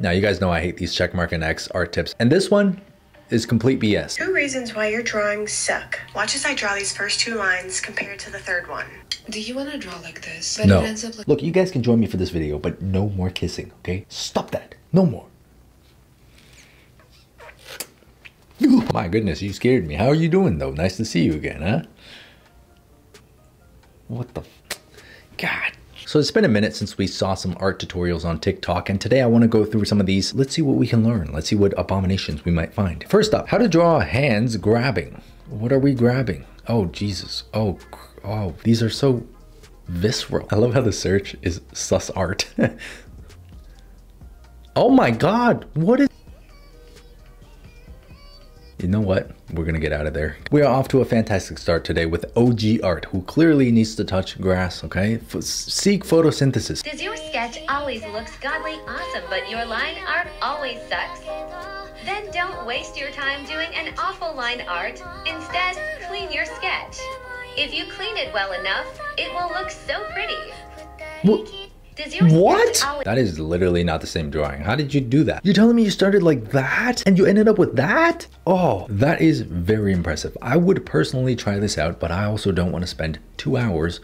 Now, you guys know I hate these checkmark and X art tips. And this one is complete BS. 2 reasons why your drawings suck. Watch as I draw these first 2 lines compared to the 3rd one. Do you want to draw like this? But No. it ends up like... Look, you guys can join me for this video, but no more kissing, okay? Stop that. No more. My goodness, you scared me. How are you doing, though? Nice to see you again, huh? What the... God. So it's been a minute since we saw some art tutorials on TikTok, and today I want to go through some of these. Let's see what we can learn. Let's see what abominations we might find. First up, how to draw hands grabbing. What are we grabbing? Oh, Jesus. Oh, these are so visceral. I love how the search is sus art. Oh my God, what is... You know what? We're gonna get out of there. We are off to a fantastic start today with OG Art, who clearly needs to touch grass, okay? Seek photosynthesis. Does your sketch always looks godly awesome, but your line art always sucks? Then don't waste your time doing an awful line art. Instead, clean your sketch. If you clean it well enough, it will look so pretty. What? That is literally not the same drawing. How did you do that? You're telling me you started like that and you ended up with that? Oh, that is very impressive. I would personally try this out, but I also don't want to spend 2 hours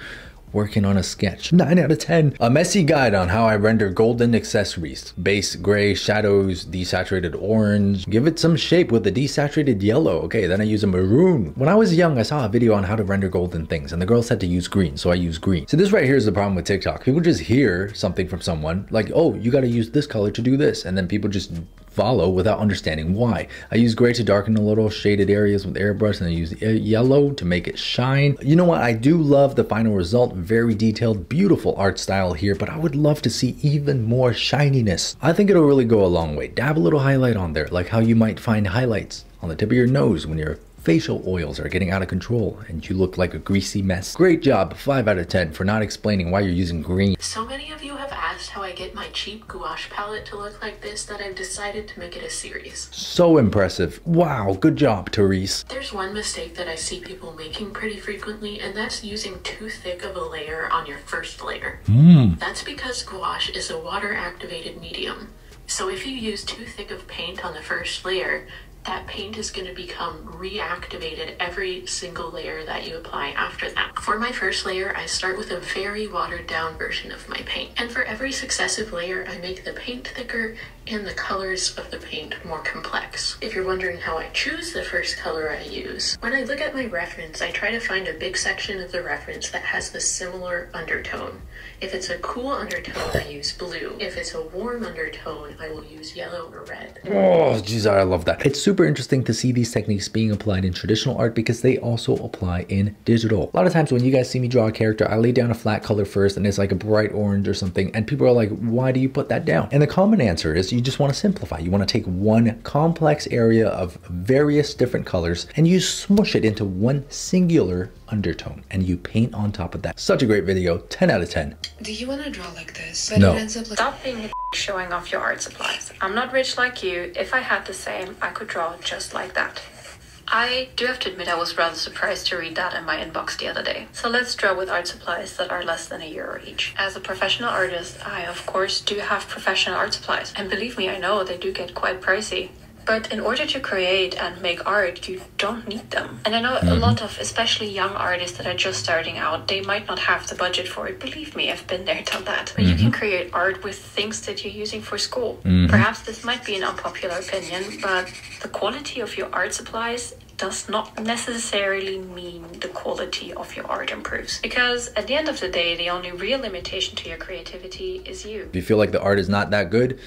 working on a sketch. 9 out of 10. A messy guide on how I render golden accessories. Base gray, shadows, desaturated orange. Give it some shape with the desaturated yellow. Okay, then I use a maroon. When I was young, I saw a video on how to render golden things, and the girl said to use green, so I use green. So this right here is the problem with TikTok. People just hear something from someone like, oh, you got to use this color to do this, and then people just follow without understanding why. I use gray to darken the little shaded areas with airbrush, and I use yellow to make it shine. You know what? I do love the final result. Very detailed, beautiful art style here, but I would love to see even more shininess. I think it'll really go a long way. Dab a little highlight on there, like how you might find highlights on the tip of your nose when your facial oils are getting out of control and you look like a greasy mess. Great job, 5 out of 10 for not explaining why you're using green. So many of you have asked how I get my cheap gouache palette to look like this that I've decided to make it a series. So impressive. Wow, good job, Therese. There's one mistake that I see people making pretty frequently, and that's using too thick of a layer on your first layer. That's because gouache is a water-activated medium. So if you use too thick of paint on the first layer, that paint is going to become reactivated every single layer that you apply after that. For my first layer, I start with a very watered down version of my paint. And for every successive layer, I make the paint thicker and the colors of the paint more complex. If you're wondering how I choose the first color I use, when I look at my reference, I try to find a big section of the reference that has the similar undertone. If it's a cool undertone, I use blue. If it's a warm undertone, I will use yellow or red. Oh, geez, I love that. It's super interesting to see these techniques being applied in traditional art because they also apply in digital. A lot of times when you guys see me draw a character, I lay down a flat color first and it's like a bright orange or something, and people are like, why do you put that down? And the common answer is you just want to simplify. You want to take one complex area of various different colors and you smush it into one singular undertone and you paint on top of that. Such a great video, 10 out of 10. Do you want to draw like this? But No. it ends up like... Stop being a showing off your art supplies. I'm not rich like you. If I had the same, I could draw just like that. I do have to admit I was rather surprised to read that in my inbox the other day. So let's draw with art supplies that are less than €1 each. As a professional artist, I of course do have professional art supplies. And believe me, I know they do get quite pricey. But in order to create and make art, you don't need them. And I know a lot of, especially young artists that are just starting out, they might not have the budget for it. Believe me, I've been there, done that. But you can create art with things that you're using for school. Perhaps this might be an unpopular opinion, but the quality of your art supplies does not necessarily mean the quality of your art improves. Because at the end of the day, the only real limitation to your creativity is you. If you feel like the art is not that good,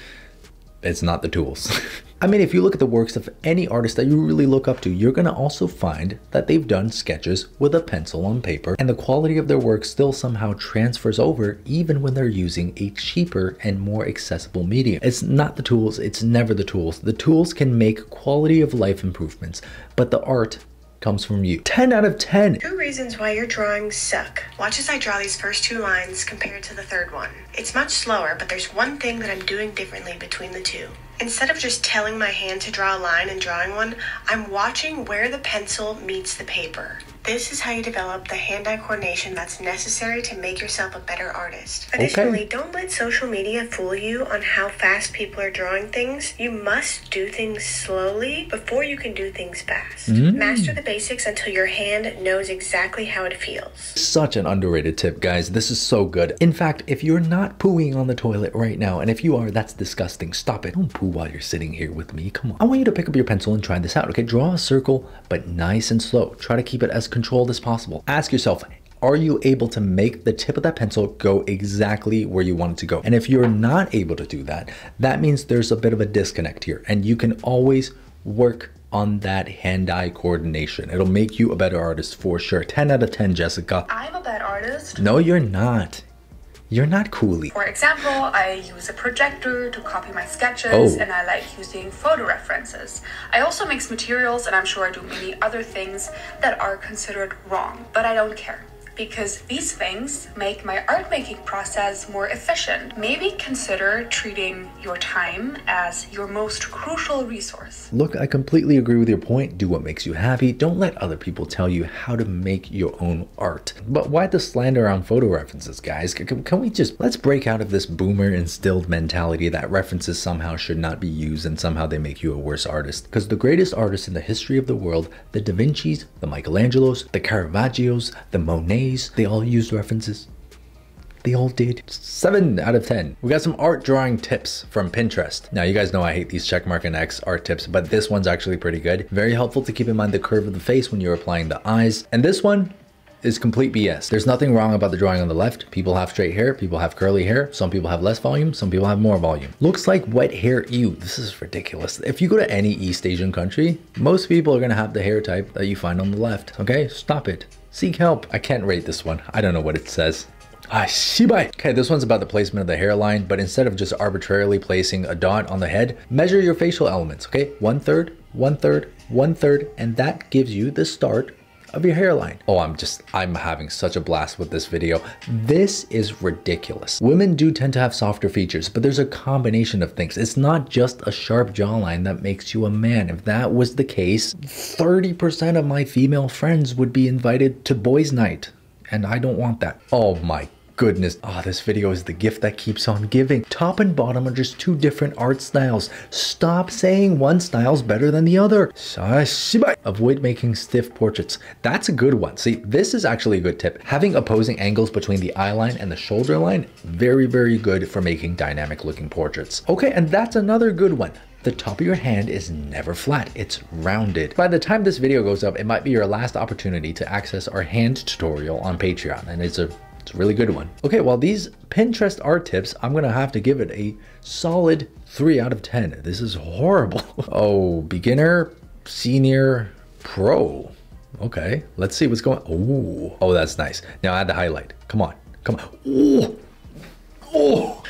it's not the tools. I mean, if you look at the works of any artist that you really look up to, you're going to also find that they've done sketches with a pencil on paper, and the quality of their work still somehow transfers over even when they're using a cheaper and more accessible medium. It's not the tools, it's never the tools. The tools can make quality of life improvements, but the art comes from you. 10 out of 10. 2 reasons why your drawings suck. Watch as I draw these first 2 lines compared to the 3rd one. It's much slower, but there's one thing that I'm doing differently between the 2. Instead of just telling my hand to draw a line and drawing one, I'm watching where the pencil meets the paper. This is how you develop the hand-eye coordination that's necessary to make yourself a better artist. Additionally, don't let social media fool you on how fast people are drawing things. You must do things slowly before you can do things fast. Master the basics until your hand knows exactly how it feels. Such an underrated tip, guys. This is so good. In fact, if you're not pooing on the toilet right now, and if you are, that's disgusting. Stop it. Don't poo while you're sitting here with me. Come on. I want you to pick up your pencil and try this out, okay? Draw a circle, but nice and slow. Try to keep it as controlled as possible. Ask yourself, are you able to make the tip of that pencil go exactly where you want it to go? And if you're not able to do that, that means there's a bit of a disconnect here, and you can always work on that hand-eye coordination. It'll make you a better artist for sure. 10 out of 10, Jessica. I'm a bad artist. No, you're not. You're not Cooley. For example, I use a projector to copy my sketches, and I like using photo references. I also mix materials, and I'm sure I do many other things that are considered wrong, but I don't care, because these things make my art making process more efficient. Maybe consider treating your time as your most crucial resource. Look, I completely agree with your point. Do what makes you happy. Don't let other people tell you how to make your own art. But why the slander on photo references, guys? Can we just, let's break out of this boomer instilled mentality that references somehow should not be used and somehow they make you a worse artist. Because the greatest artists in the history of the world, the Da Vinci's, the Michelangelos, the Caravaggios, the Monets, they all used references. They all did. 7 out of 10. We got some art drawing tips from Pinterest. Now, you guys know I hate these checkmark and X art tips, but this one's actually pretty good. Very helpful to keep in mind the curve of the face when you're applying the eyes. And this one is complete BS. There's nothing wrong about the drawing on the left. People have straight hair, people have curly hair, some people have less volume, some people have more volume. Looks like wet hair. Ew, this is ridiculous. If you go to any East Asian country, most people are gonna have the hair type that you find on the left. Okay, stop it. Seek help. I can't rate this one. I don't know what it says. Shibai. Okay, this one's about the placement of the hairline, but instead of just arbitrarily placing a dot on the head, measure your facial elements, okay? 1/3, 1/3, 1/3, and that gives you the start of your hairline. Oh, I'm having such a blast with this video. This is ridiculous. Women do tend to have softer features, but there's a combination of things. It's not just a sharp jawline that makes you a man. If that was the case, 30% of my female friends would be invited to boys' night, and I don't want that. Oh my goodness. Oh, this video is the gift that keeps on giving. Top and bottom are just two different art styles. Stop saying one style's better than the other. Avoid making stiff portraits. That's a good one. See, this is actually a good tip. Having opposing angles between the eye line and the shoulder line, very, very good for making dynamic looking portraits. Okay, and that's another good one. The top of your hand is never flat, it's rounded. By the time this video goes up, it might be your last opportunity to access our hand tutorial on Patreon, and it's a really good one. Okay, well, these Pinterest art tips, I'm gonna have to give it a solid 3 out of 10. This is horrible. Oh, beginner, senior, pro. Okay, let's see what's going on. Oh, that's nice. Now add the highlight. Come on, come on. Oh.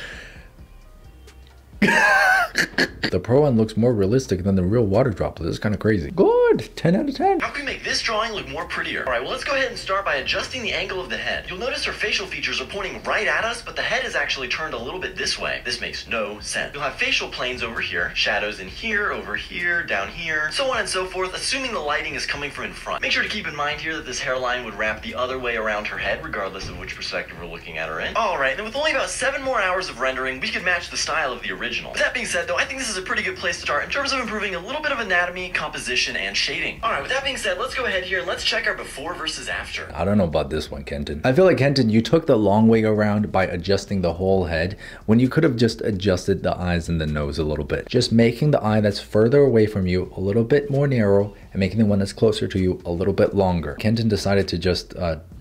The pro one looks more realistic than the real water droplet. This is kind of crazy. Good, 10 out of 10. How can we make this drawing look more prettier? All right, well, let's go ahead and start by adjusting the angle of the head. You'll notice her facial features are pointing right at us, but the head is actually turned a little bit this way. This makes no sense. You'll have facial planes over here, shadows in here, over here, down here, so on and so forth, assuming the lighting is coming from in front. Make sure to keep in mind here that this hairline would wrap the other way around her head, regardless of which perspective we're looking at her in. All right, and with only about 7 more hours of rendering, we could match the style of the original. With that being said, though, I think this is a pretty good place to start in terms of improving a little bit of anatomy, composition, and shading. All right, with that being said, let's go ahead here and let's check our before versus after. I don't know about this one, Kenton. I feel like, Kenton, you took the long way around by adjusting the whole head when you could have just adjusted the eyes and the nose a little bit. Just making the eye that's further away from you a little bit more narrow and making the one that's closer to you a little bit longer. Kenton decided to just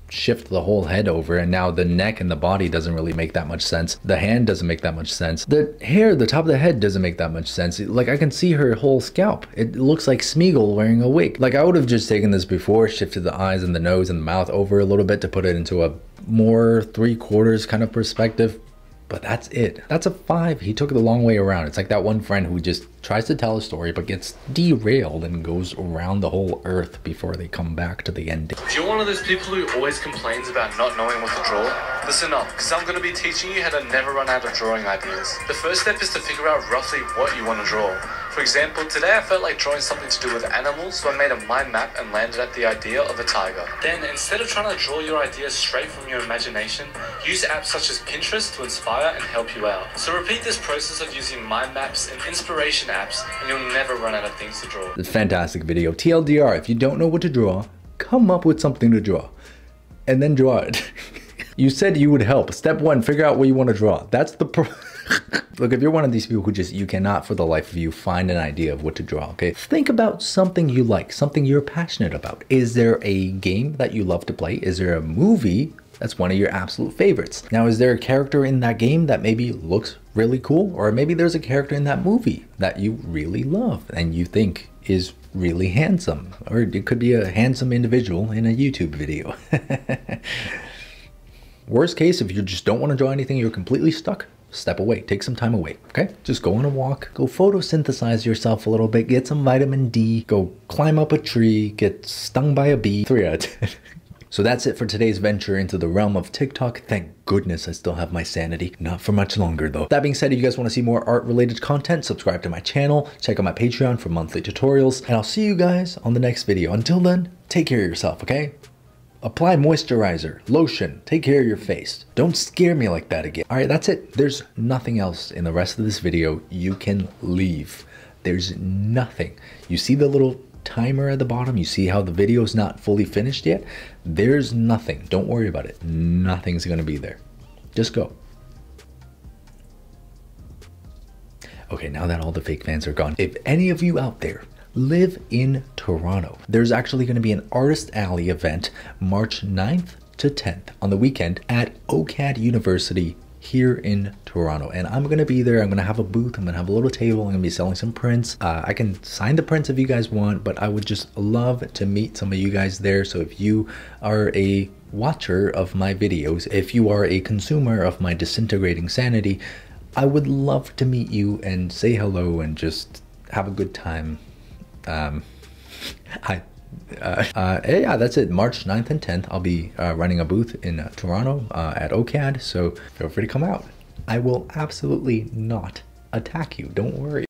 shift the whole head over, and now the neck and the body doesn't really make that much sense. The hand doesn't make that much sense. The hair, the top of the head doesn't make that much sense. Like, I can see her whole scalp. It looks like Smeagol wearing a wig. Like, I would have just taken this before, shifted the eyes and the nose and the mouth over a little bit to put it into a more 3/4 kind of perspective. But that's it. That's a 5. He took it the long way around. It's like that one friend who just tries to tell a story but gets derailed and goes around the whole earth before they come back to the ending. If you're one of those people who always complains about not knowing what to draw, listen up, because I'm going to be teaching you how to never run out of drawing ideas. The first step is to figure out roughly what you want to draw. For example, today I felt like drawing something to do with animals, so I made a mind map and landed at the idea of a tiger. Then, instead of trying to draw your ideas straight from your imagination, use apps such as Pinterest to inspire and help you out. So repeat this process of using mind maps and inspiration apps, and you'll never run out of things to draw. Fantastic video. TLDR, if you don't know what to draw, come up with something to draw. And then draw it. You said you would help. Step 1, figure out what you want to draw. That's the Look, if you're one of these people who you cannot for the life of you find an idea of what to draw, okay? Think about something you like, something you're passionate about. Is there a game that you love to play? Is there a movie that's one of your absolute favorites? Now, is there a character in that game that maybe looks really cool? Or maybe there's a character in that movie that you really love and you think is really handsome. Or it could be a handsome individual in a YouTube video. Worst case, if you just don't want to draw anything, you're completely stuck, step away, take some time away, okay? Just go on a walk, go photosynthesize yourself a little bit, get some vitamin D, go climb up a tree, get stung by a bee. 3 out of 10. So that's it for today's venture into the realm of TikTok. Thank goodness I still have my sanity. Not for much longer though. That being said, if you guys want to see more art related content, subscribe to my channel, check out my Patreon for monthly tutorials, and I'll see you guys on the next video. Until then, take care of yourself, okay? Apply moisturizer, lotion, take care of your face. Don't scare me like that again. All right, that's it. There's nothing else in the rest of this video. You can leave. There's nothing. You see the little timer at the bottom? You see how the video's not fully finished yet? There's nothing. Don't worry about it. Nothing's gonna be there. Just go. Okay, now that all the fake fans are gone, if any of you out there live in Toronto, there's actually going to be an Artist Alley event March 9th to 10th on the weekend at OCAD University here in Toronto, and I'm going to be there. I'm going to have a booth, I'm going to have a little table, I'm going to be selling some prints. I can sign the prints if you guys want, but I would just love to meet some of you guys there. So if you are a watcher of my videos, if you are a consumer of my disintegrating sanity, I would love to meet you and say hello and just have a good time. Yeah, that's it. March 9th and 10th, I'll be running a booth in Toronto at OCAD, so feel free to come out. I will absolutely not attack you, don't worry.